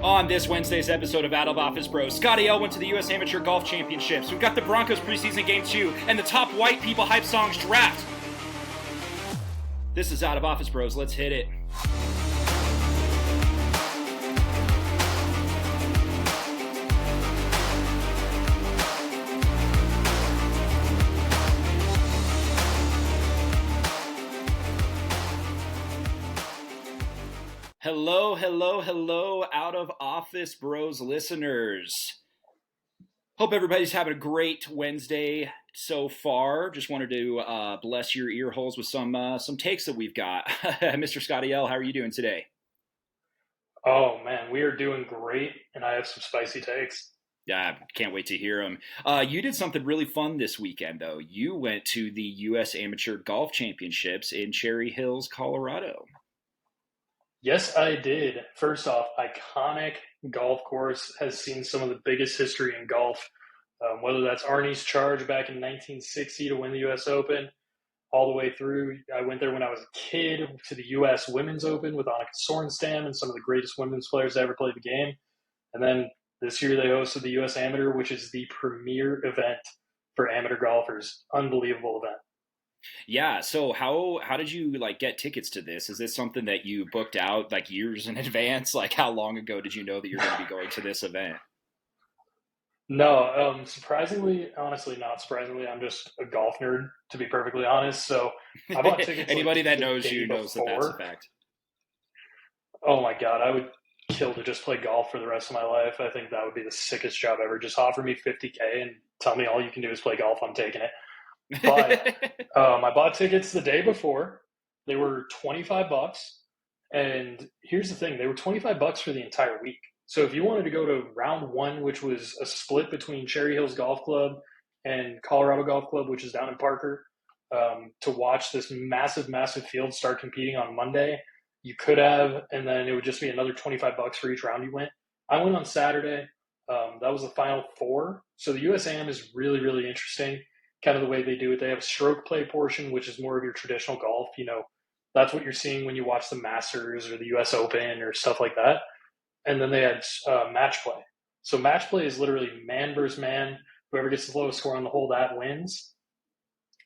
On this Wednesday's episode of Out of Office Bros, Scotty L went to the U.S. Amateur Golf Championships. We've got the Broncos preseason game 2 and the top white people hype songs draft. This is Out of Office Bros. Let's hit it. Hello, Out of Office Bros listeners. Hope everybody's having a great Wednesday so far. Just wanted to bless your ear holes with some takes that we've got. Mr. Scotty L, how are you doing today? Oh, man, we are doing great, and I have some spicy takes. Yeah, can't wait to hear them. You did something really fun this weekend, though. You went to the U.S. Amateur Golf Championships in Cherry Hills, Colorado. Yes, I did. First off, iconic golf course, has seen some of the biggest history in golf, whether that's Arnie's charge back in 1960 to win the U.S. Open, all the way through. I went there when I was a kid to the U.S. Women's Open with Annika Sorenstam and some of the greatest women's players that ever played the game. And then this year they hosted the U.S. Amateur, which is the premier event for amateur golfers. Unbelievable event. Yeah, so how did you get tickets to this? Is this something that you booked out years in advance? How long ago did you know that you're going to be going to this event? No, surprisingly, honestly, not surprisingly, I'm just a golf nerd, to be perfectly honest. So I bought tickets. Anybody that knows you knows that that's a fact. Oh my God, I would kill to just play golf for the rest of my life. I think that would be the sickest job ever. Just offer me $50K and tell me all you can do is play golf. I'm taking it. But I bought tickets the day before. They were $25, and here's the thing: they were $25 for the entire week. So if you wanted to go to round one, which was a split between Cherry Hills Golf Club and Colorado Golf Club, which is down in Parker, to watch this massive field start competing on Monday, you could have, and then it would just be another $25 for each round you went. I went on Saturday. That was the final four. So the USAM is really, really interesting. Kind of the way they do it. They have a stroke play portion, which is more of your traditional golf. That's what you're seeing when you watch the Masters or the US Open or stuff like that. And then they had match play. So match play is literally man versus man. Whoever gets the lowest score on the hole, that wins.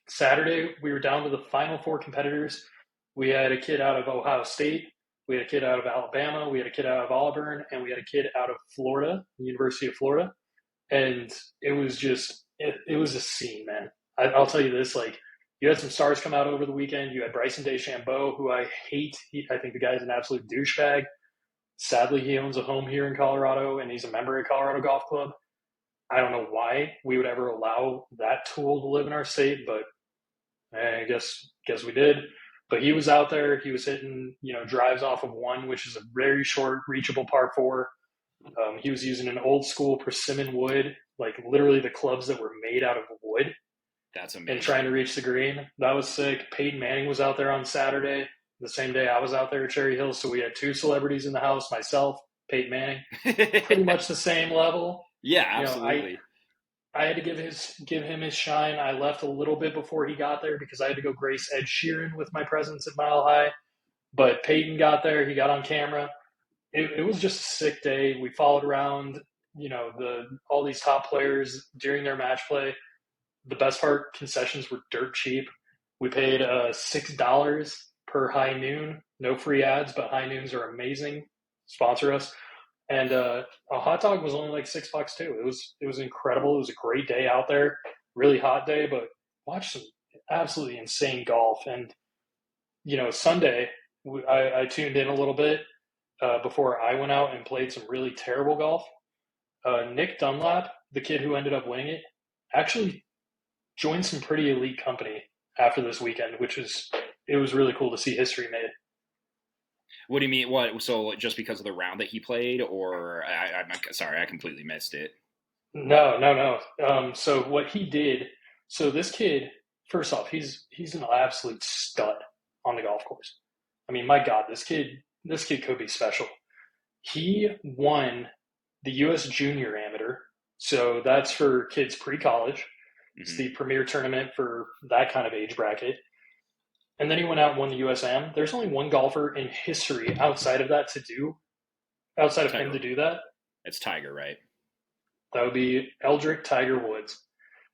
Saturday, we were down to the final four competitors. We had a kid out of Ohio State. We had a kid out of Alabama. We had a kid out of Auburn. And we had a kid out of Florida, the University of Florida. And it was just... It was a scene, man. I'll tell you this, you had some stars come out over the weekend. You had Bryson DeChambeau, who I hate. I think the guy's an absolute douchebag. Sadly, he owns a home here in Colorado, and he's a member of Colorado Golf Club. I don't know why we would ever allow that tool to live in our state, but I guess we did. But he was out there. He was hitting, drives off of one, which is a very short, reachable par four. He was using an old school persimmon wood, literally the clubs that were made out of wood. That's amazing. And trying to reach the green. That was sick. Peyton Manning was out there on Saturday, the same day I was out there at Cherry Hills. So we had two celebrities in the house, myself, Peyton Manning, pretty much the same level. Yeah, absolutely. I had to give him his shine. I left a little bit before he got there because I had to go grace Ed Sheeran with my presence at Mile High. But Peyton got there. He got on camera. It was just a sick day. We followed around, all these top players during their match play. The best part, concessions were dirt cheap. We paid $6 per high noon. No free ads, but high noons are amazing. Sponsor us. And a hot dog was only $6 too. It was incredible. It was a great day out there. Really hot day, but watched some absolutely insane golf. And, Sunday, I tuned in a little bit. Before I went out and played some really terrible golf. Nick Dunlap, the kid who ended up winning it, actually joined some pretty elite company after this weekend, it was really cool to see history made. What do you mean? What? So just because of the round that he played, or I'm sorry, I completely missed it. No. So what he did, this kid, first off, he's an absolute stud on the golf course. I mean, my God, this kid could be special. He won the U.S. Junior Amateur. So that's for kids pre-college. Mm-hmm. It's the premier tournament for that kind of age bracket. And then he went out and won the USAM. There's only one golfer in history outside of that to do outside of him Tiger. to do that, It's Tiger, right? that would be Eldrick Tiger Woods.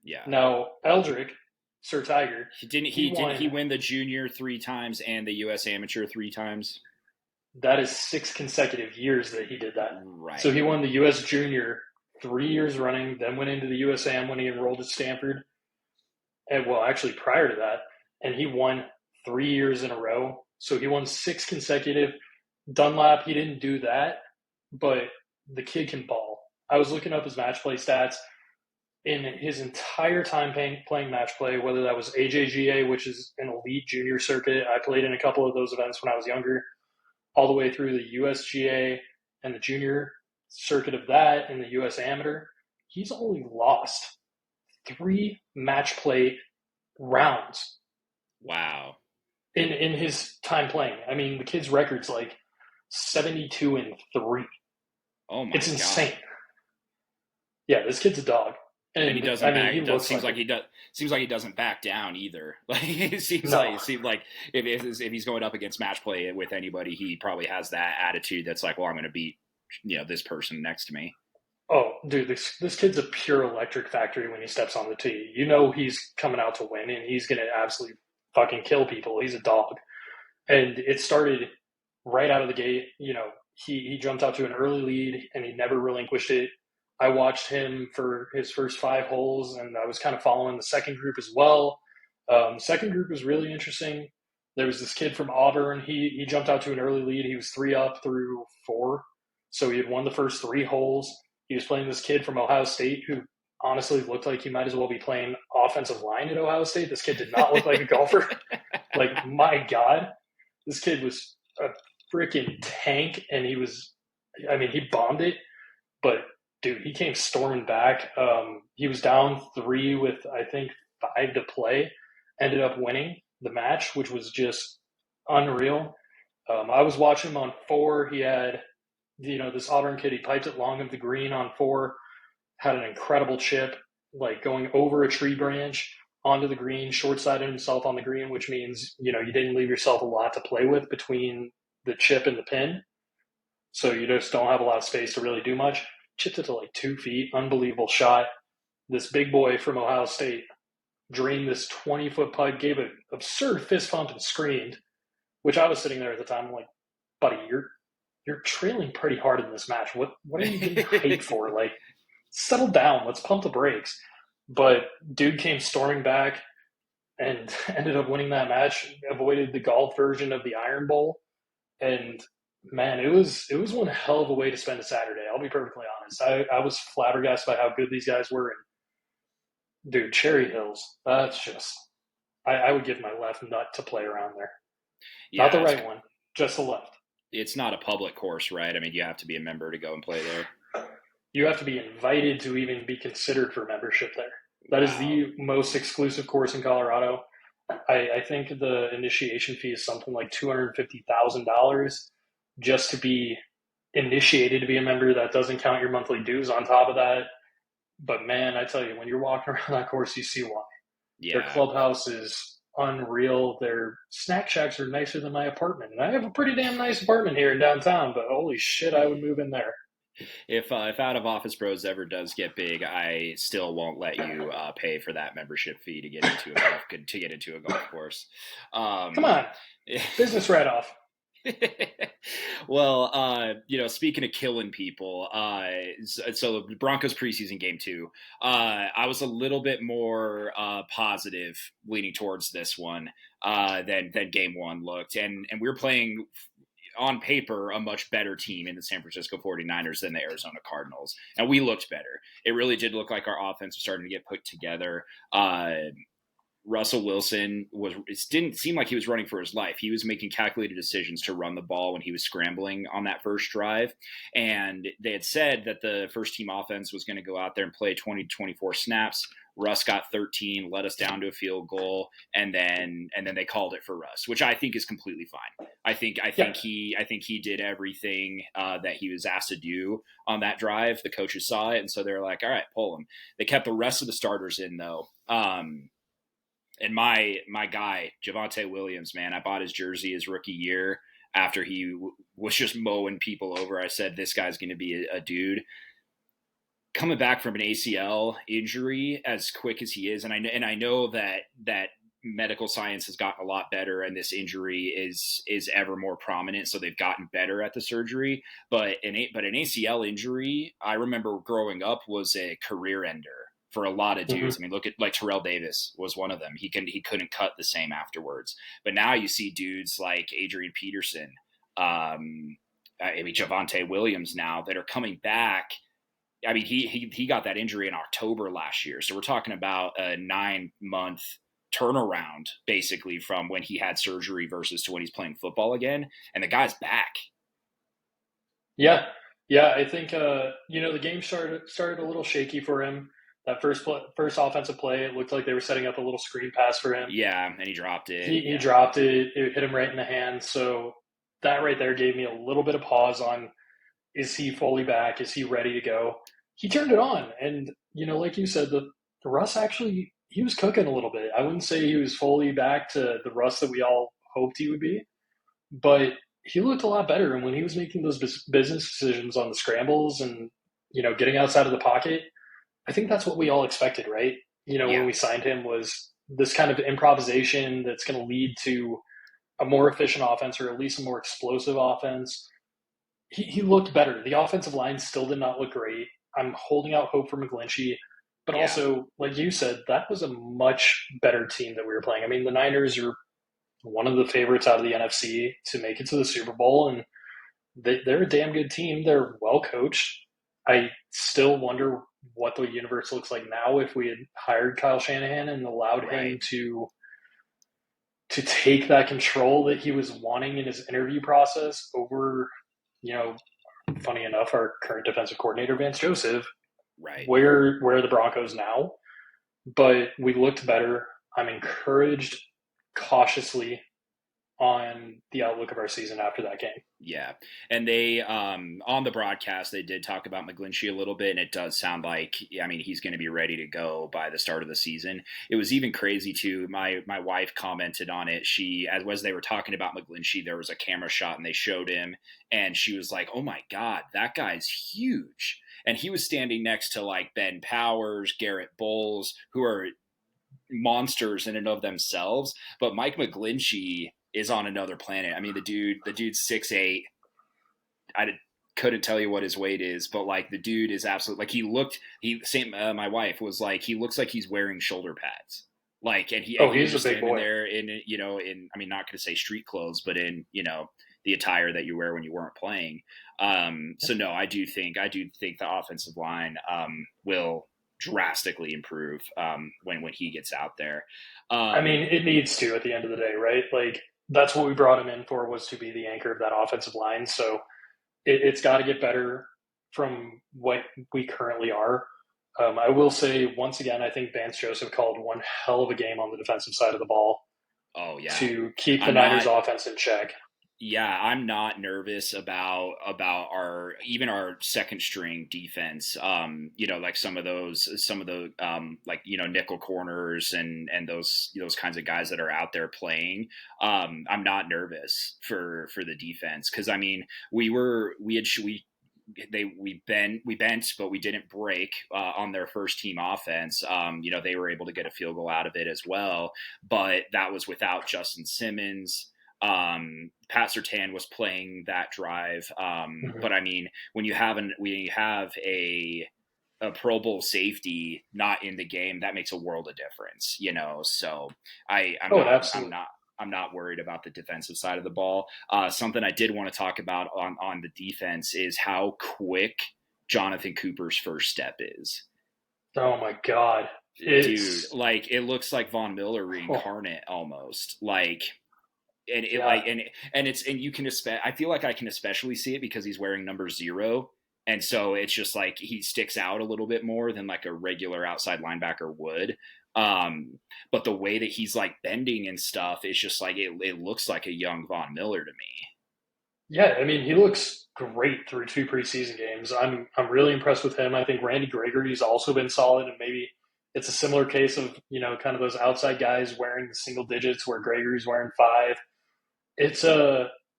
Yeah. Now, Eldrick, Sir Tiger, Didn't won. he win the junior 3 times and the U.S. amateur 3 times? That is 6 consecutive years that he did that. Right. So he won the U.S. Junior 3 years running, then went into the USAM when he enrolled at Stanford. And well, actually prior to that, and he won 3 years in a row. So he won 6 consecutive. Dunlap, he didn't do that, but the kid can ball. I was looking up his match play stats. In his entire time playing match play, whether that was AJGA, which is an elite junior circuit, I played in a couple of those events when I was younger, all the way through the USGA and the junior circuit of that and the US Amateur, he's only lost 3 match play rounds. Wow. In his time playing. I mean, the kid's record's like 72-3. Oh my god. It's insane. Yeah, this kid's a dog. And he doesn't. I mean, he seems like he doesn't back down either. Like it seems like if he's going up against match play with anybody, he probably has that attitude. That's like, well, I'm going to beat this person next to me. Oh, dude, this kid's a pure electric factory when he steps on the tee. You know he's coming out to win, and he's going to absolutely fucking kill people. He's a dog. And it started right out of the gate. He jumped out to an early lead, and he never relinquished it. I watched him for his first 5 holes, and I was kind of following the second group as well. Second group was really interesting. There was this kid from Auburn. He jumped out to an early lead. He was 3 up through 4. So he had won the first 3 holes. He was playing this kid from Ohio State who honestly looked like he might as well be playing offensive line at Ohio State. This kid did not look like a golfer. Like, my God. This kid was a freaking tank, and he bombed it. But, dude, he came storming back. He was down 3 with, I think, 5 to play. Ended up winning the match, which was just unreal. I was watching him on 4. He had, this Auburn kid, he piped it long of the green on 4, had an incredible chip, like going over a tree branch onto the green, short-sided himself on the green, which means, you didn't leave yourself a lot to play with between the chip and the pin. So you just don't have a lot of space to really do much. Chipped it to like 2 feet, unbelievable shot. This big boy from Ohio State drained this 20-foot putt, gave an absurd fist pump and screamed, which I was sitting there at the time. I'm like, buddy, you're trailing pretty hard in this match. What are you getting hyped for? Like, settle down. Let's pump the brakes. But dude came storming back and ended up winning that match, avoided the golf version of the Iron Bowl. And, man, it was one hell of a way to spend a Saturday. I'll be perfectly honest. I was flabbergasted by how good these guys were. And, dude, Cherry Hills, that's just – I would give my left nut to play around there. Yeah, not the right one, just the left. It's not a public course, right? I mean, you have to be a member to go and play there. You have to be invited to even be considered for membership there. That is the most exclusive course in Colorado. I think the initiation fee is something like $250,000 just to be initiated to be a member. That doesn't count your monthly dues on top of that. But, man, I tell you, when you're walking around that course, you see why. Yeah. Their clubhouse is unreal. Their snack shacks are nicer than my apartment. And I have a pretty damn nice apartment here in downtown, but holy shit, I would move in there. If Out of Office Bros ever does get big, I still won't let you pay for that membership fee to get into a golf course. Come on, business write-off. Well, speaking of killing people, so the Broncos preseason game 2, I was a little bit more positive leaning towards this one than game 1 looked, and we were playing on paper a much better team in the San Francisco 49ers than the Arizona Cardinals, and we looked better. It really did look like our offense was starting to get put together. Russell Wilson it didn't seem like he was running for his life. He was making calculated decisions to run the ball when he was scrambling on that first drive. And they had said that the first team offense was going to go out there and play 20 to 24 snaps. Russ got 13, led us down to a field goal, and then they called it for Russ, which I think is completely fine. I think he did everything that he was asked to do on that drive. The coaches saw it, and so they're like, all right, pull him. They kept the rest of the starters in, though. And my guy, Javonte Williams, man, I bought his jersey his rookie year. after he was just mowing people over. I said, this guy's going to be a dude. Coming back from an ACL injury as quick as he is, and I know that medical science has gotten a lot better, and this injury is ever more prominent. So they've gotten better at the surgery. But an ACL injury, I remember growing up, was a career ender for a lot of dudes. I mean, look at like Terrell Davis was one of them. He couldn't cut the same afterwards. But now you see dudes like Adrian Peterson, Javonte Williams now that are coming back. I mean, he got that injury in October last year. So we're talking about a 9-month turnaround basically from when he had surgery versus to when he's playing football again. And the guy's back. Yeah. I think, the game started a little shaky for him. That first offensive play, it looked like they were setting up a little screen pass for him. Yeah, and he dropped it. He dropped it. It hit him right in the hand. So that right there gave me a little bit of pause on, is he fully back? Is he ready to go? He turned it on. And, like you said, the Russ actually, he was cooking a little bit. I wouldn't say he was fully back to the Russ that we all hoped he would be, but he looked a lot better. And when he was making those business decisions on the scrambles and, getting outside of the pocket, I think that's what we all expected, right? When we signed him, was this kind of improvisation that's going to lead to a more efficient offense, or at least a more explosive offense. He looked better. The offensive line still did not look great. I'm holding out hope for McGlinchey, but also, like you said, that was a much better team that we were playing. I mean, the Niners are one of the favorites out of the NFC to make it to the Super Bowl, and they're a damn good team. They're well coached. I still wonder what the universe looks like now if we had hired Kyle Shanahan and allowed him to take that control that he was wanting in his interview process over, funny enough, our current defensive coordinator, Vance Joseph. Right. Where are the Broncos now? But we looked better. I'm encouraged cautiously on the outlook of our season after that game. Yeah. And they, on the broadcast, they did talk about McGlinchey a little bit, and it does sound like, he's going to be ready to go by the start of the season. It was even crazy too. My wife commented on it. As they were talking about McGlinchey, there was a camera shot and they showed him, and she was like, oh my God, that guy's huge. And he was standing next to like Ben Powers, Garrett Bowles, who are monsters in and of themselves. But Mike McGlinchey is on another planet. I mean, the dude's 6'8". I couldn't tell you what his weight is, but like the dude is absolutely my wife was like, he looks like he's wearing shoulder pads. Like, and he's a big boy there in, I mean, not going to say street clothes, but in, the attire that you wear when you weren't playing. So no, I do think the offensive line, will drastically improve, when he gets out there. I mean, it needs to at the end of the day, right? Like, that's what we brought him in for, was to be the anchor of that offensive line. So it's got to get better from what we currently are. I will say, once again, I think Vance Joseph called one hell of a game on the defensive side of the ball. Oh, yeah. To keep the Niners offense in check. Yeah, I'm not nervous about our second string defense. Like some of the nickel corners and those kinds of guys that are out there playing. I'm not nervous for the defense, because I mean we bent, but we didn't break on their first team offense. They were able to get a field goal out of it as well, but that was without Justin Simmons. Pat Surtain was playing that drive. But I mean, when you have a Pro Bowl safety not in the game, that makes a world of difference, So I'm not worried about the defensive side of the ball. Something I did want to talk about on the defense is how quick Jonathan Cooper's first step is. Oh my God. Dude, like, it looks like Von Miller reincarnate almost. Like, and you can I feel like I can especially see it because he's wearing number 0. And so it's just like he sticks out a little bit more than like a regular outside linebacker would. But the way that he's like bending and stuff, it's just like, it looks like a young Von Miller to me. Yeah. I mean, he looks great through 2 preseason games. I'm really impressed with him. I think Randy Gregory's also been solid, and maybe it's a similar case of, kind of those outside guys wearing the single digits where Gregory's wearing 5. It's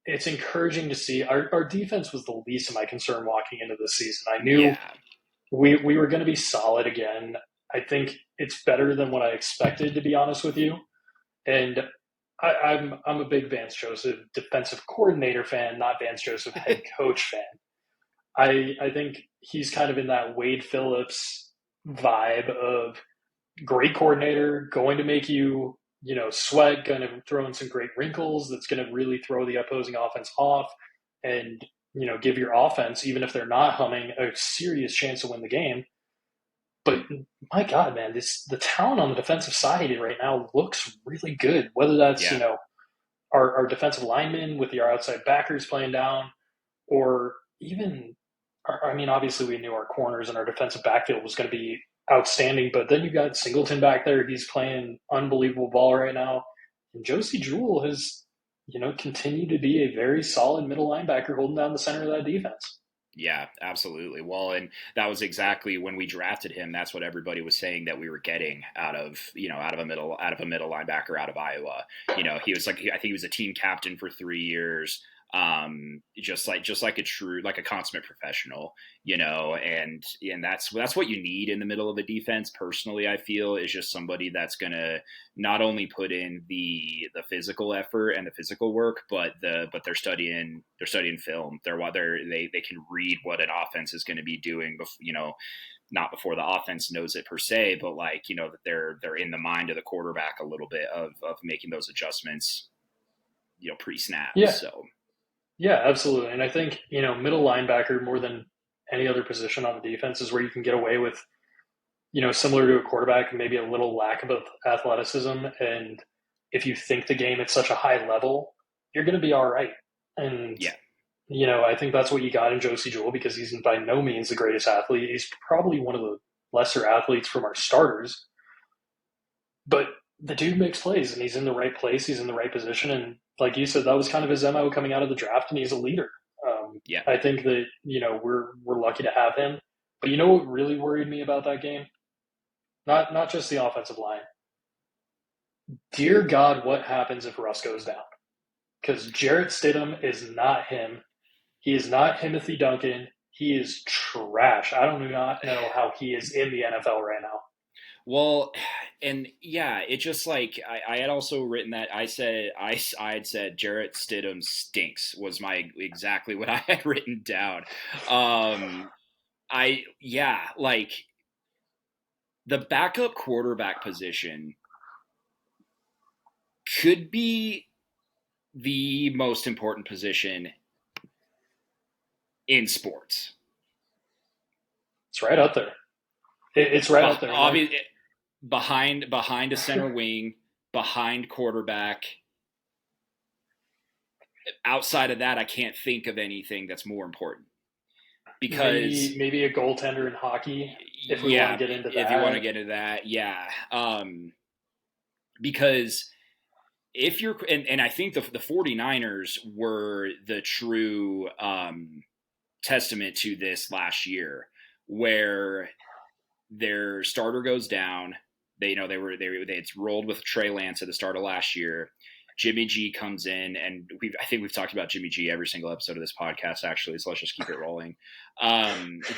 it's encouraging to see. Our defense was the least of my concern walking into this season. I knew Yeah. we were going to be solid again. I think it's better than what I expected, to be honest with you. And I'm a big Vance Joseph defensive coordinator fan, not Vance Joseph head coach fan. I think he's kind of in that Wade Phillips vibe of great coordinator, going to make you, sweat, going to throw in some great wrinkles that's going to really throw the opposing offense off and, give your offense, even if they're not humming, a serious chance to win the game. But my God, man, the talent on the defensive side right now looks really good. Whether that's, our defensive linemen with our outside backers playing down, or even, obviously we knew our corners and our defensive backfield was going to be outstanding, but then you got Singleton back there. He's playing unbelievable ball right now. And Josie Jewell has, continued to be a very solid middle linebacker holding down the center of that defense. Yeah, absolutely. Well, and that was exactly when we drafted him. That's what everybody was saying that we were getting out of a middle linebacker out of Iowa. He was I think he was a team captain for 3 years. Just like a consummate professional, and that's what you need in the middle of a defense. Personally, I feel is just somebody that's gonna not only put in the physical effort and the physical work, but they're studying film. They can read what an offense is going to be doing, not before the offense knows it per se, but that they're in the mind of the quarterback a little bit of making those adjustments, pre-snap. Yeah. So. Yeah, absolutely. And I think, middle linebacker more than any other position on the defense is where you can get away with, similar to a quarterback, maybe a little lack of athleticism. And if you think the game at such a high level, you're going to be all right. And, I think that's what you got in Josie Jewell, because he's by no means the greatest athlete. He's probably one of the lesser athletes from our starters. But the dude makes plays, and he's in the right place. He's in the right position. And like you said, that was kind of his MO coming out of the draft, and he's a leader. I think that, we're lucky to have him. But what really worried me about that game? Not just the offensive line. Dear God, what happens if Russ goes down? Because Jarrett Stidham is not him. He is not Timothy Duncan. He is trash. I do not know how he is in the NFL right now. Well, and yeah, it just I had also written that I had said Jarrett Stidham stinks was exactly what I had written down. The backup quarterback position could be the most important position in sports. It's right up there. It's right up there. Obviously, behind a center wing, behind quarterback. Outside of that, I can't think of anything that's more important. Because maybe a goaltender in hockey, if we want to get into that. If you want to get into that, yeah. Because if you're, and I think the 49ers were the true testament to this last year, where their starter goes down. They had rolled with Trey Lance at the start of last year. Jimmy G comes in, and I think we've talked about Jimmy G every single episode of this podcast, actually. So let's just keep it rolling.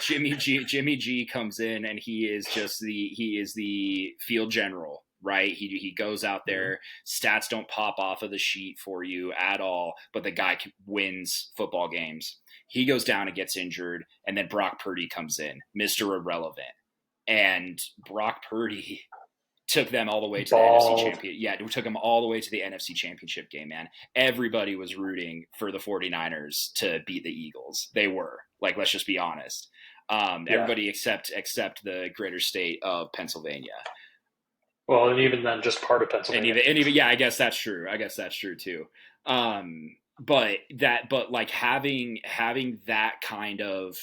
Jimmy G comes in, and he is the field general, right? He goes out there. Stats don't pop off of the sheet for you at all, but the guy wins football games. He goes down and gets injured, and then Brock Purdy comes in, Mr. Irrelevant, and Brock Purdy took them all the way to the NFC Championship. Yeah, it took them all the way to the NFC Championship game, man. Everybody was rooting for the 49ers to beat the Eagles. They were. Let's just be honest. Everybody except the greater state of Pennsylvania. Well, and even then, just part of Pennsylvania. And even yeah, I guess that's true. Too. But having that kind of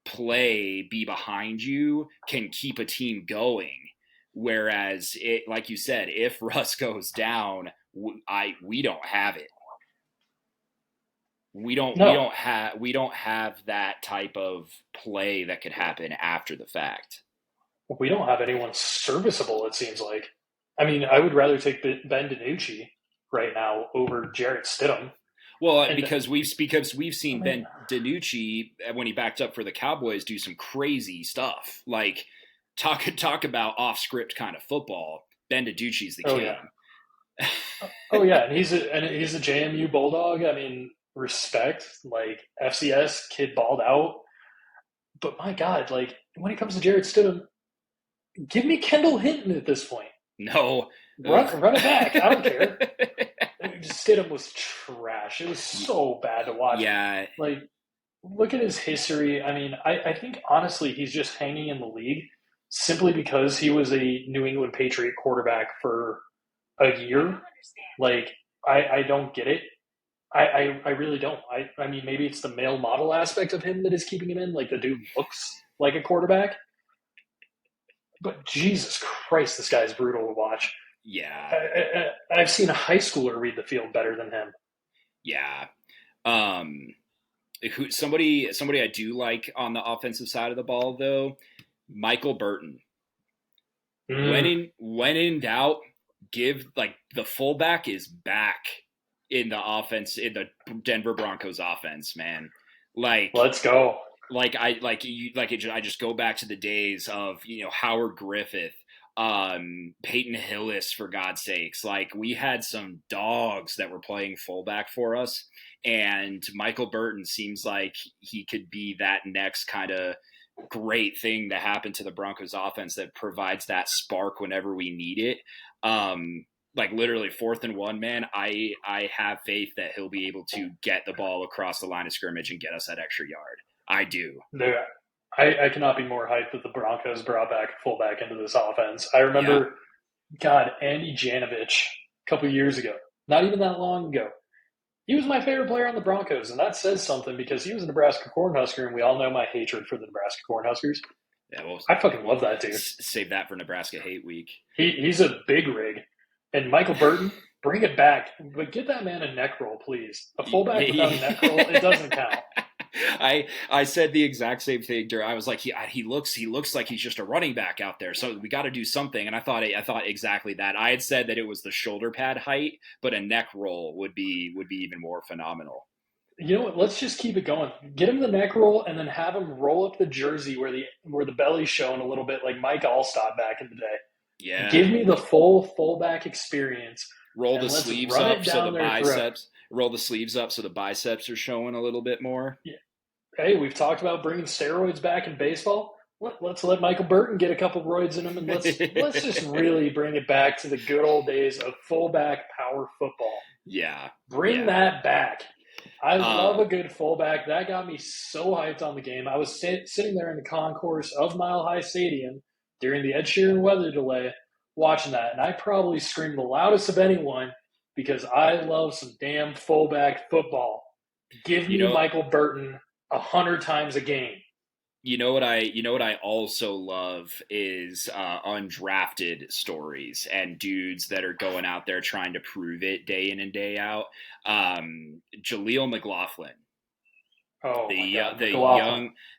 play be behind you can keep a team going. Whereas like you said, if Russ goes down, we don't have it. We don't have that type of play that could happen after the fact. We don't have anyone serviceable, it seems like. I mean, I would rather take Ben DiNucci right now over Jarrett Stidham. Well, And because we've I seen mean, Ben DiNucci when he backed up for the Cowboys do some crazy stuff. Like talk about off script kind of football. Ben DiNucci's the oh yeah, king. oh yeah, and he's a JMU Bulldog. I mean, respect. Like FCS kid balled out, but my God, like when it comes to Jared Stidham, give me Kendall Hinton at this point. No. Ugh. Run it back. I don't care. Stidham was trash. It was so bad to watch. Yeah, Like, look at his history. I mean, I think honestly he's just hanging in the league simply because he was a New England Patriot quarterback for a year. Like, I don't get it. I really don't. I mean, maybe it's the male model aspect of him that is keeping him in. Like, the dude looks like a quarterback. But Jesus Christ, this guy's brutal to watch. yeah, I've seen a high schooler read the field better than him. yeah. Um, somebody I do like on the offensive side of the ball though, Michael Burton. Mm, When in doubt, give like the fullback is back in the offense in the Denver Broncos offense, man. Like let's go. I just go back to the days of Howard Griffith, Peyton Hillis, for God's sakes. Like we had some dogs that were playing fullback for us, and Michael Burton seems like he could be that next kind of great thing to happen to the Broncos offense that provides that spark whenever we need it. Like literally 4th and 1, man, I have faith that he'll be able to get the ball across the line of scrimmage and get us that extra yard. I do. Dude, I cannot be more hyped that the Broncos brought back a fullback into this offense. I Yeah. remember, God, Andy Janovich a couple years ago, not even that long ago. He was my favorite player on the Broncos, and that says something because he was a Nebraska Cornhusker, and we all know my hatred for the Nebraska Cornhuskers. Yeah, well, I fucking love that dude. Save that for Nebraska Hate Week. He's a big rig. And Michael Burton, bring it back. But get that man a neck roll, please. A fullback without a neck roll, it doesn't count. I said the exact same thing. I was like, he looks like he's just a running back out there. So we got to do something. And I thought exactly that. I had said that it was the shoulder pad height, but a neck roll would be even more phenomenal. You know what? Let's just keep it going. Get him the neck roll, and then have him roll up the jersey where the belly's showing a little bit, like Mike Allstott back in the day. Yeah. Give me the full fullback experience. Roll the sleeves up so the biceps. Roll the sleeves up so the biceps are showing a little bit more. Yeah. Hey, we've talked about bringing steroids back in baseball. Let's let Michael Burton get a couple roids in him, and let's just really bring it back to the good old days of fullback power football. Yeah. Bring that back. I love a good fullback. That got me so hyped on the game. I was sitting there in the concourse of Mile High Stadium during the Ed Sheeran weather delay watching that, and I probably screamed the loudest of anyone because I love some damn fullback football. Give me Michael Burton 100 times a game. You know what I also love is undrafted stories and dudes that are going out there trying to prove it day in and day out. Jaleel McLaughlin. Oh,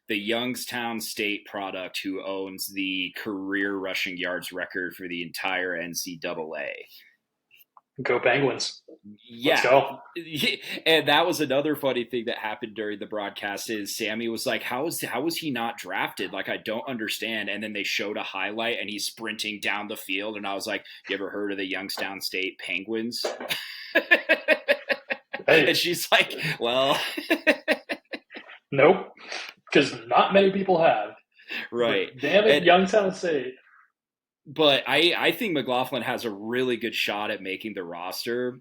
the Youngstown State product who owns the career rushing yards record for the entire NCAA. Go Penguins. Yeah. Let's go. And that was another funny thing that happened during the broadcast is Sammy was like, how was he not drafted? Like, I don't understand. And then they showed a highlight and he's sprinting down the field. And I was like, you ever heard of the Youngstown State Penguins? Hey. And she's like, well. Nope. Because not many people have. Right. But damn it, Youngstown State. But I think McLaughlin has a really good shot at making the roster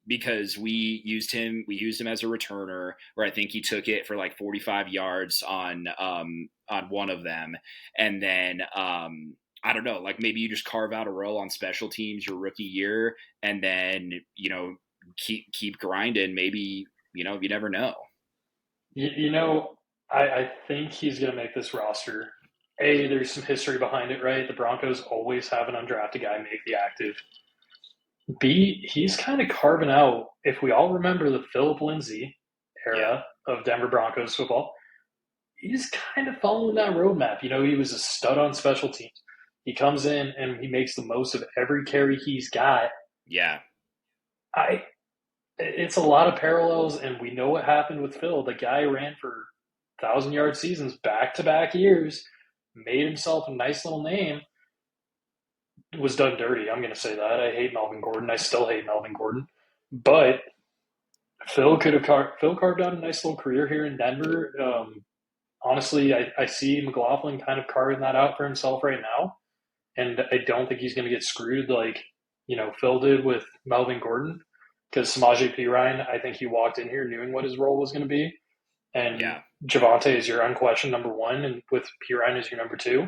because we used him as a returner where I think he took it for like 45 yards on one of them. And then I don't know, like maybe you just carve out a role on special teams your rookie year and then, keep grinding. Maybe, you never know. I think he's going to make this roster. A, there's some history behind it, right? The Broncos always have an undrafted guy make the active. B, he's kind of carving out, if we all remember the Philip Lindsay era of Denver Broncos football, he's kind of following that roadmap. He was a stud on special teams. He comes in and he makes the most of every carry he's got. Yeah. it's a lot of parallels, and we know what happened with Phil. The guy ran for 1,000-yard seasons back to back years, made himself a nice little name, was done dirty. I'm going to say that. I hate Melvin Gordon. I still hate Melvin Gordon. But Phil carved out a nice little career here in Denver. Honestly, I see McLaughlin kind of carving that out for himself right now, and I don't think he's going to get screwed like Phil did with Melvin Gordon, because Samaje Perine, I think he walked in here knowing what his role was going to be, and Yeah. Javonte is your unquestioned number one, and with Perine as your number two.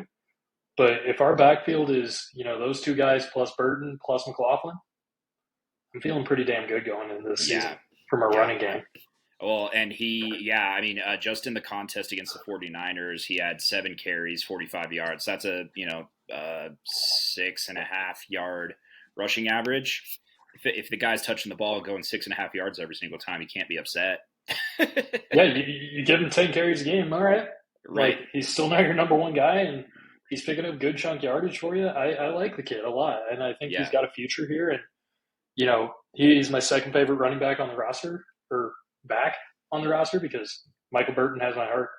But if our backfield is those two guys plus Burton plus McLaughlin, I'm feeling pretty damn good going into this season Yeah. from a Yeah. running game. Well, and just in the contest against the 49ers, he had 7 carries, 45 yards. That's a 6.5-yard rushing average. If the guy's touching the ball going 6.5 yards every single time, you can't be upset. Yeah, you give him 10 carries a game, all right. Right. Like, he's still not your number one guy, and he's picking up good chunk yardage for you. I like the kid a lot, and I think he's got a future here. And he's my second favorite running back on the roster, or back on the roster, because Michael Burton has my heart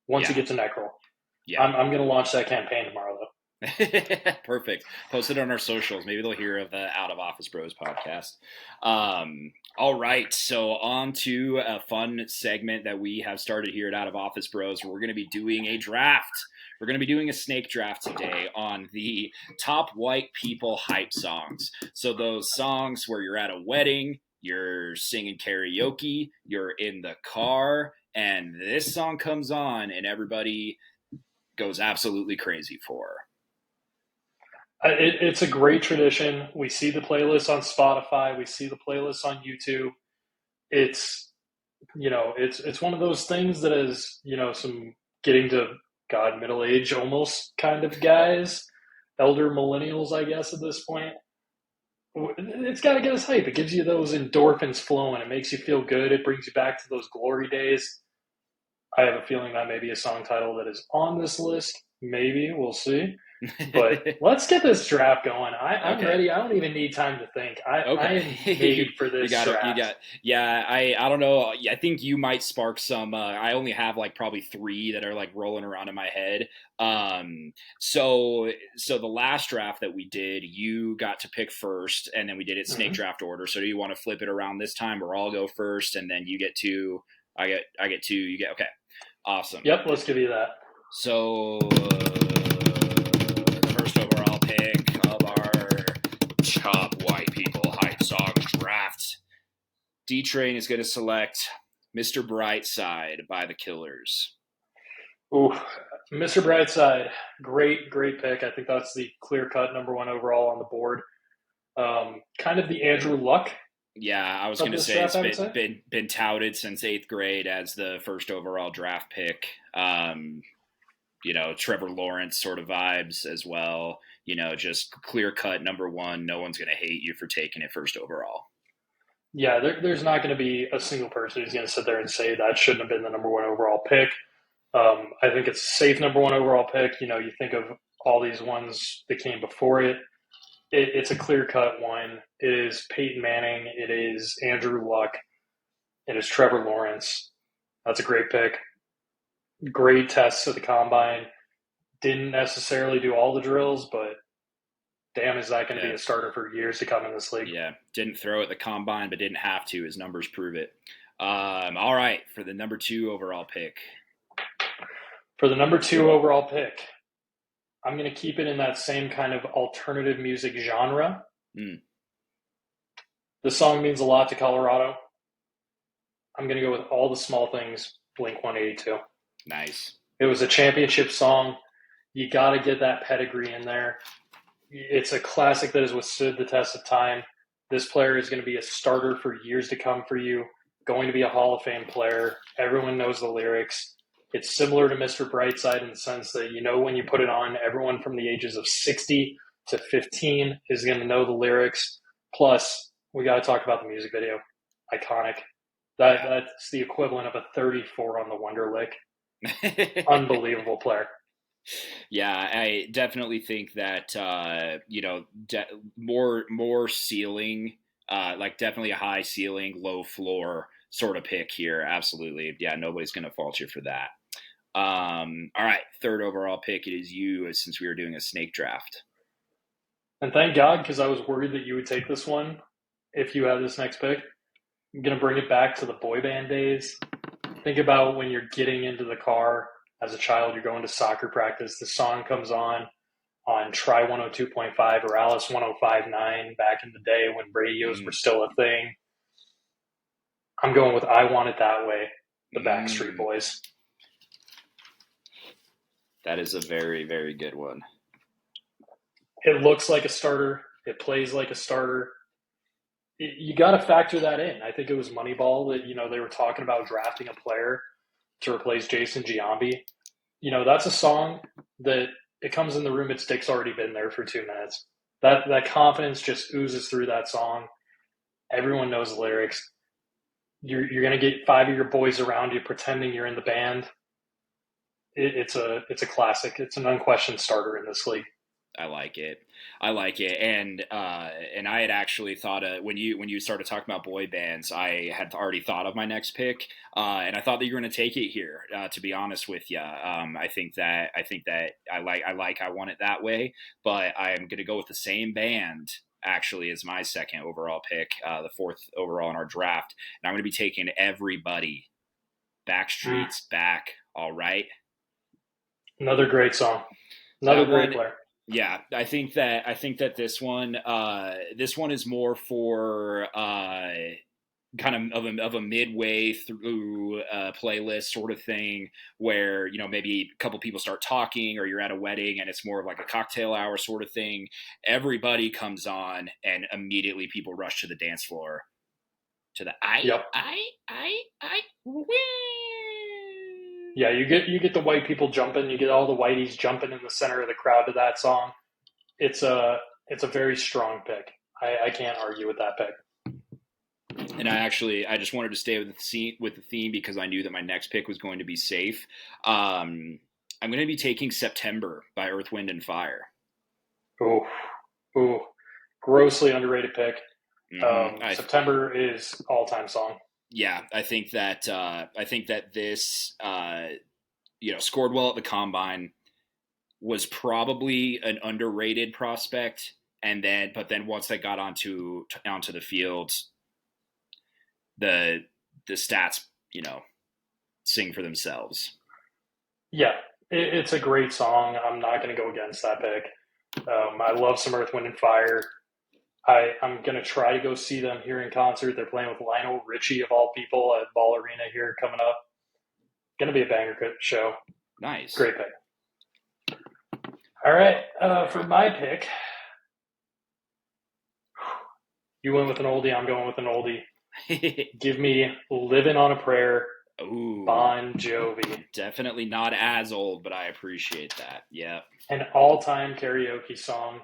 once he gets a neck roll. Yeah. I'm going to launch that campaign tomorrow, though. Perfect. Post it on our socials. Maybe they'll hear of the Out of Office Bros podcast. All right. So on to a fun segment that we have started here at Out of Office Bros. We're going to be doing a draft. We're going to be doing a snake draft today on the top white people hype songs. So those songs where you're at a wedding, you're singing karaoke, you're in the car, and this song comes on and everybody goes absolutely crazy for. It's a great tradition. We see the playlists on Spotify. We see the playlists on YouTube. It's one of those things that is some getting to middle age almost kind of guys, elder millennials, I guess at this point. It's got to get us hype. It gives you those endorphins flowing. It makes you feel good. It brings you back to those glory days. I have a feeling that may be a song title that is on this list. Maybe. We'll see. But let's get this draft going. I'm ready. I don't even need time to think. I am made for this draft. I don't know. I think you might spark some. I only have like probably 3 that are like rolling around in my head. So the last draft that we did, you got to pick first, and then we did it snake draft order. So do you want to flip it around this time, where I'll go first, and then you get 2, I get 2, you get okay. Awesome. Yep, let's give you that. So first overall pick of our top white people hype song draft, D-Train is going to select Mr. Brightside by The Killers. Ooh, Mr. Brightside, great pick. I think that's the clear-cut number 1 overall on the board. Kind of the Andrew Luck. Yeah, I was going to say it's been touted since 8th grade as the first overall draft pick. Trevor Lawrence sort of vibes as well. Just clear-cut number 1. No one's going to hate you for taking it first overall. Yeah, there's not going to be a single person who's going to sit there and say that shouldn't have been the number 1 overall pick. I think it's a safe number 1 overall pick. You think of all these ones that came before it. It's a clear-cut one. It is Peyton Manning. It is Andrew Luck. It is Trevor Lawrence. That's a great pick. Great tests at the combine. Didn't necessarily do all the drills, but damn, is that going to be a starter for years to come in this league. Yeah, didn't throw at the combine, but didn't have to. His numbers prove it. All right, for the number 2 overall pick. For the number 2 overall pick, I'm going to keep it in that same kind of alternative music genre. The song means a lot to Colorado. I'm going to go with All the Small Things, Blink-182. Nice. It was a championship song. You got to get that pedigree in there. It's a classic that has withstood the test of time. This player is going to be a starter for years to come for you, going to be a Hall of Fame player. Everyone knows the lyrics. It's similar to Mr. Brightside in the sense that, when you put it on, everyone from the ages of 60 to 15 is going to know the lyrics. Plus, we got to talk about the music video. Iconic. That's the equivalent of a 34 on the Wonderlic. Unbelievable player. Yeah, I definitely think that more ceiling Like definitely a high ceiling, low floor sort of pick here. Absolutely. Yeah, nobody's going to fault you for that. All right, third overall pick. It is you, since we were doing a snake draft. And thank God, because I was worried that you would take this one if you had this next pick. I'm going to bring it back to the boy band days. Think about when you're getting into the car as a child, you're going to soccer practice. The song comes on Try 102.5 or Alice 105.9 back in the day when radios were still a thing. I'm going with I Want It That Way, the Backstreet Boys. That is a very, very good one. It looks like a starter. It plays like a starter. You got to factor that in. I think it was Moneyball that, they were talking about drafting a player to replace Jason Giambi. That's a song that it comes in the room, its dick's already been there for 2 minutes. That confidence just oozes through that song. Everyone knows the lyrics. You're going to get 5 of your boys around you pretending you're in the band. It's a classic. It's an unquestioned starter in this league. I like it. And I had actually thought when you started talking about boy bands, I had already thought of my next pick, and I thought that you were going to take it here. To be honest with you, I think that I Want It That Way, but I am going to go with the same band actually as my second overall pick, the fourth overall in our draft, and I'm going to be taking Everybody. Backstreet's Back. All right. Another great song. Another great player. Yeah, I think that this one is more for kind of a midway through playlist sort of thing where maybe a couple people start talking or you're at a wedding and it's more of like a cocktail hour sort of thing. Everybody comes on and immediately people rush to the dance floor to the win. Yeah, you get the white people jumping. You get all the whiteys jumping in the center of the crowd to that song. It's a very strong pick. I can't argue with that pick. And I just wanted to stay with the theme because I knew that my next pick was going to be safe. I'm going to be taking September by Earth, Wind, and Fire. Ooh, grossly underrated pick. September is all-time song. Yeah, I think that this scored well at the combine, was probably an underrated prospect, but then once they got onto the field, the stats sing for themselves. Yeah, it's a great song. I'm not going to go against that pick. I love some Earth, Wind, and Fire. I'm going to try to go see them here in concert. They're playing with Lionel Richie, of all people, at Ball Arena here coming up. Going to be a banger show. Nice. Great pick. All right. For my pick, you went with an oldie. I'm going with an oldie. Give me Living on a Prayer. Ooh, Bon Jovi. Definitely not as old, but I appreciate that. Yeah. An all-time karaoke song.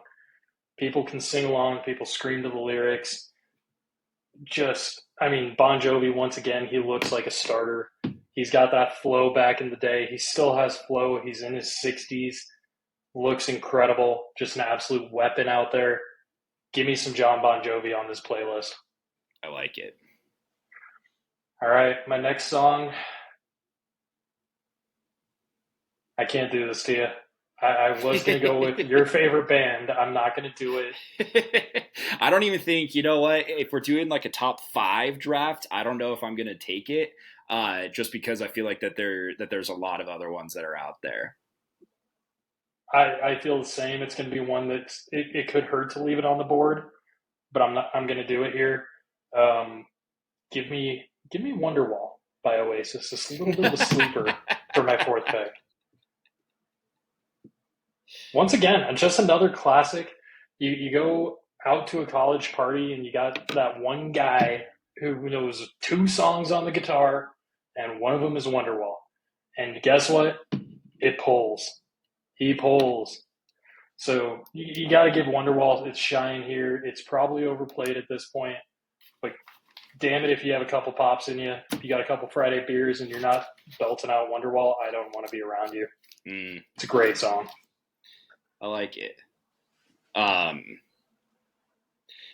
People can sing along. People scream to the lyrics. Bon Jovi, once again, he looks like a starter. He's got that flow back in the day. He still has flow. He's in his 60s. Looks incredible. Just an absolute weapon out there. Give me some John Bon Jovi on this playlist. I like it. All right, my next song. I can't do this to you. I was going to go with your favorite band. I'm not going to do it. I don't even think, if we're doing like a top 5 draft, I don't know if I'm going to take it, just because I feel like that there's a lot of other ones that are out there. I feel the same. It's going to be one that it could hurt to leave it on the board, but I'm going to do it here. Give me Wonderwall by Oasis. It's a little bit of a sleeper for my fourth pick. Once again, just another classic. You go out to a college party and you got that one guy who knows 2 songs on the guitar, and one of them is Wonderwall. And guess what? It pulls. He pulls. So you got to give Wonderwall its shine here. It's probably overplayed at this point. But damn it, if you have a couple pops in you, if you got a couple Friday beers and you're not belting out Wonderwall, I don't want to be around you. It's a great song. I like it.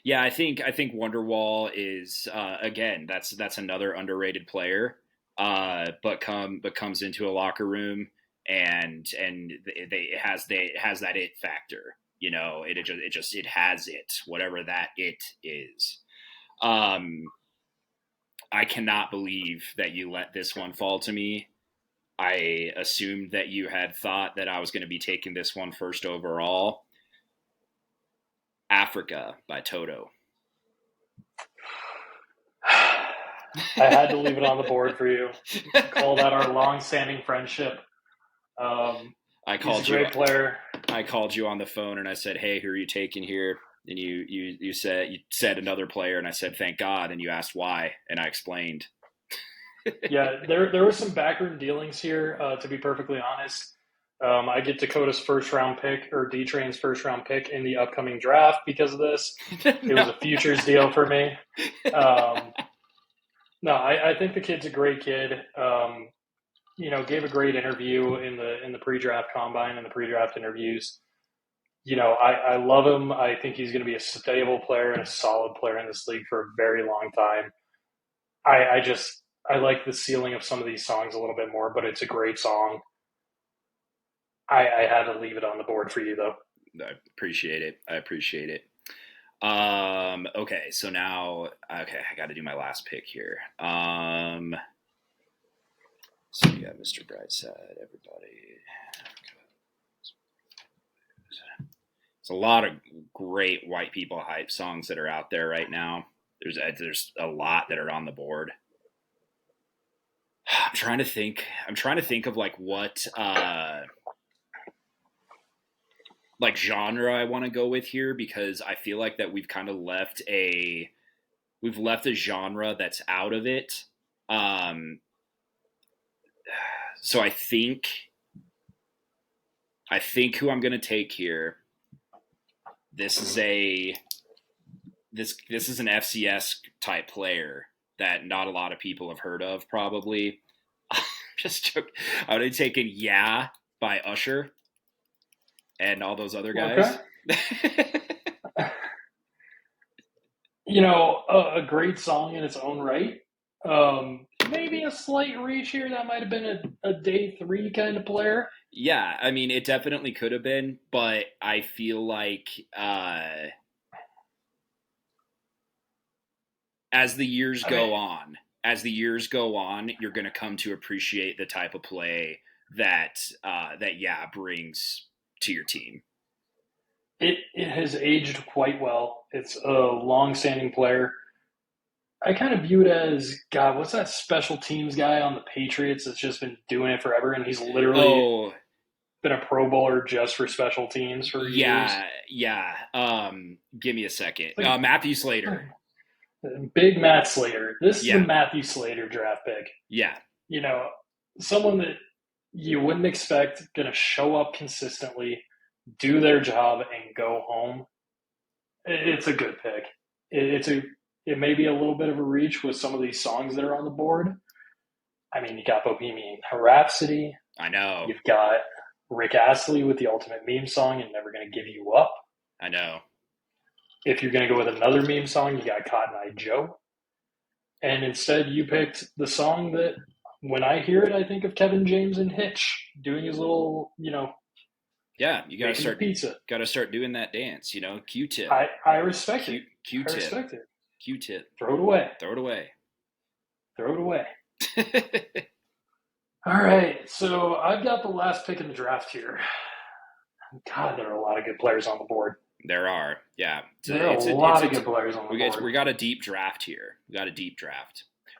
Yeah, I think Wonderwall is again that's another underrated player, but comes into a locker room and it has that it factor. It has it, whatever that it is. Um, I cannot believe that you let this one fall to me. I assumed that you had thought that I was going to be taking this one first overall. Africa by Toto. I had to leave it on the board for you. Call that our long-standing friendship. He's a great player. I called you on the phone and I said, "Hey, who are you taking here?" And you said another player, and I said, "Thank God." And you asked why, and I explained. Yeah, there was some backroom dealings here. To be perfectly honest, I get Dakota's first round pick or D Train's first round pick in the upcoming draft because of this. It was a futures deal for me. No, I think the kid's a great kid. Gave a great interview in the pre-draft combine and the pre-draft interviews. I love him. I think he's going to be a stable player and a solid player in this league for a very long time. I like the ceiling of some of these songs a little bit more, but it's a great song. I had to leave it on the board for you, though. I appreciate it. Okay, so now, I got to do my last pick here. So you got Mr. Brightside, everybody. There's a lot of great white people hype songs that are out there right now. There's a lot that are on the board. I'm trying to think of like what like genre I want to go with here, because I feel like that we've kind of left a genre that's out of it. So I think who I'm going to take here. This is an FCS type player that not a lot of people have heard of, probably. I would have taken "Yeah" by Usher and all those other guys. Okay. A great song in its own right. Maybe a slight reach here. That might have been a day 3 kind of player. Yeah, I mean, it definitely could have been, but I feel like as the years go on, you're going to come to appreciate the type of play that Yeah brings to your team. It has aged quite well. It's a long-standing player. I kind of view it as, God, what's that special teams guy on the Patriots that's just been doing it forever, and he's literally been a Pro Bowler just for special teams for years. Yeah. Give me a second. Matthew Slater. Big Matt Slater. This is the Matthew Slater draft pick. Yeah. Someone that you wouldn't expect, going to show up consistently, do their job, and go home. It's a good pick. It may be a little bit of a reach with some of these songs that are on the board. I mean, you got Bohemian Rhapsody. I know. You've got Rick Astley with the ultimate meme song and Never Gonna Give You Up. I know. If you're going to go with another meme song, you got Cotton Eye Joe. And instead, you picked the song that, when I hear it, I think of Kevin James and Hitch doing his little, Yeah, you got to start pizza. Got to start doing that dance, Q-tip. I respect it. Q-tip. I respect it. Q-tip. Throw it away. Throw it away. Throw it away. All right, so I've got the last pick in the draft here. God, there are a lot of good players on the board. There are, yeah. There are a lot of good players on the board. We got a deep draft here.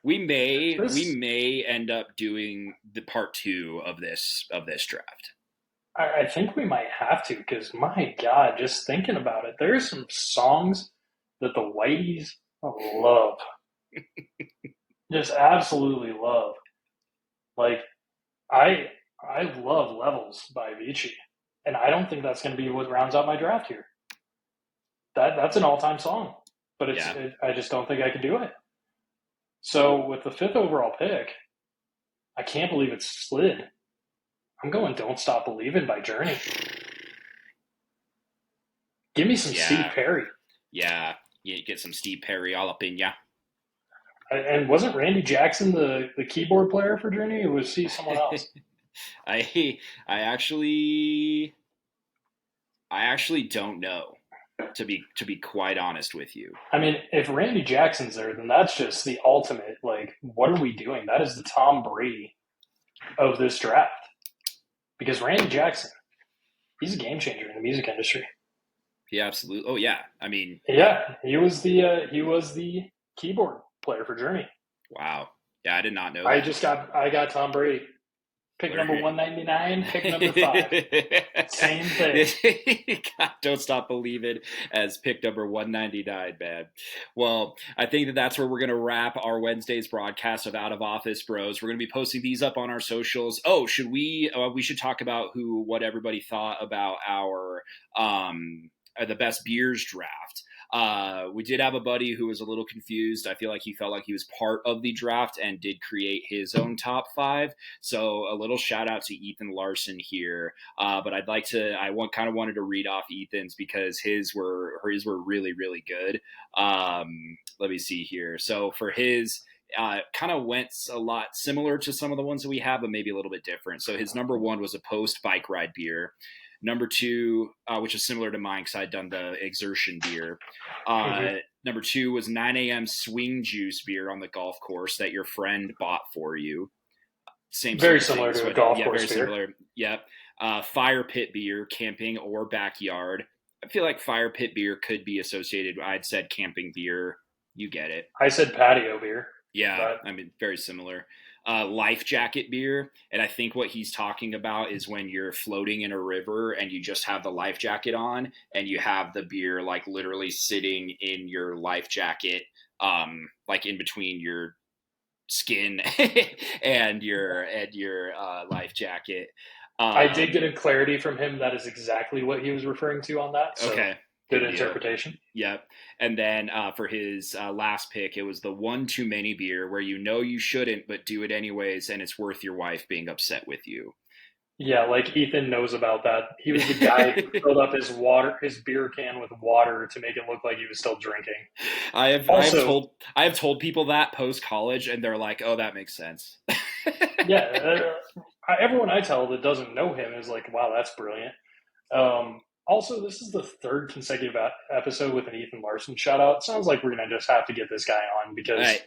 We may end up doing the part 2 of this draft. I think we might have to, because my God, just thinking about it, there's some songs that the Whiteys love. Just absolutely love. Like, I love Levels by Avicii, and I don't think that's going to be what rounds out my draft here. That's an all-time song, but I just don't think I can do it. So with the 5th overall pick, I can't believe it slid. I'm going Don't Stop Believin' by Journey. Give me some Steve Perry. Yeah. You get some Steve Perry all up in ya. And wasn't Randy Jackson the keyboard player for Journey, or was he someone else? I I actually don't know, to be quite honest with you. I mean, if Randy Jackson's there, then that's just the ultimate. Like, what are we doing? That is the Tom Brady of this draft. Because Randy Jackson, he's a game changer in the music industry. He absolutely. Oh yeah. I mean. Yeah, he was the keyboard player for Journey. Wow. Yeah, I did not know that. I got Tom Brady. Pick number 199, pick number 5. Same thing. God, don't stop believing as pick number 199, man. Well, I think that's where we're going to wrap our Wednesday's broadcast of Out of Office Bros. We're going to be posting these up on our socials. Oh, should we should talk about what everybody thought about our the best beers draft. We did have a buddy who was a little confused. I feel like he felt like he was part of the draft and did create his own top 5. So a little shout out to Ethan Larson here. But I kind of wanted to read off Ethan's because his were really, really good. Let me see here. So for his, kind of went a lot similar to some of the ones that we have, but maybe a little bit different. So his number 1 was a post bike ride beer. Number 2, which is similar to mine because I'd done the exertion beer. Number 2 was 9 a.m. swing juice beer on the golf course that your friend bought for you. Very similar to a golf course very beer. Similar. Yep. Fire pit beer, camping or backyard. I feel like fire pit beer could be associated. I'd said camping beer. You get it. I said patio beer. Yeah, I mean, very similar. Life jacket beer. And I think what he's talking about is when you're floating in a river and you just have the life jacket on and you have the beer like literally sitting in your life jacket, like in between your skin and your life jacket. I did get a clarity from him. That is exactly what he was referring to on that. So. Okay. Good interpretation. Yep. And then for his last pick, it was the one too many beer where you shouldn't, but do it anyways, and it's worth your wife being upset with you. Yeah, like Ethan knows about that. He was the guy who filled up his beer can with water to make it look like he was still drinking. I have told people that post college, and they're like, "Oh, that makes sense." Yeah, everyone I tell that doesn't know him is like, "Wow, that's brilliant." Also, this is the 3rd consecutive episode with an Ethan Larson shout out. It sounds like we're going to just have to get this guy on because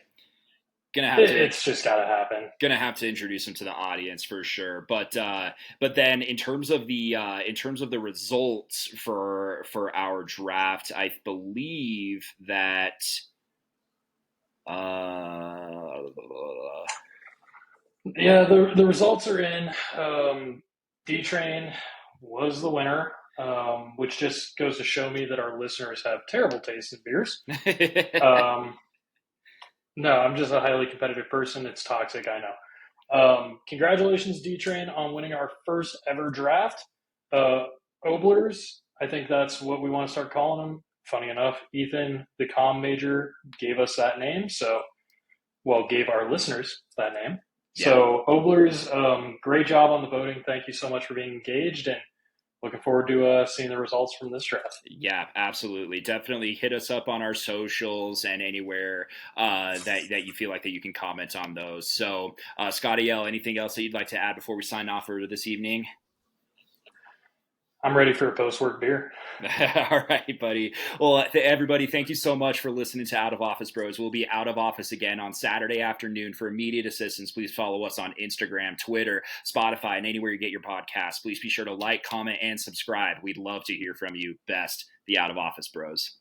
it's just got to happen. Gonna have to introduce him to the audience for sure. But then in terms of the results for our draft, I believe that yeah, the results are in. D-Train was the winner. Which just goes to show me that our listeners have terrible taste in beers. No, I'm just a highly competitive person. It's toxic, I know. Congratulations, D-Train, on winning our first ever draft. Oblers, I think that's what we want to start calling them. Funny enough, Ethan, the comm major, gave us that name. Gave our listeners that name. Yeah. So, Oblers, great job on the voting. Thank you so much for being engaged, and looking forward to seeing the results from this draft. Yeah, absolutely. Definitely hit us up on our socials and anywhere that you feel like that you can comment on those. So, Scotty L, anything else that you'd like to add before we sign off for this evening? I'm ready for a post-work beer. All right, buddy. Well, everybody, thank you so much for listening to Out of Office Bros. We'll be out of office again on Saturday afternoon. For immediate assistance, please follow us on Instagram, Twitter, Spotify, and anywhere you get your podcasts. Please be sure to like, comment, and subscribe. We'd love to hear from you. Best, the Out of Office Bros.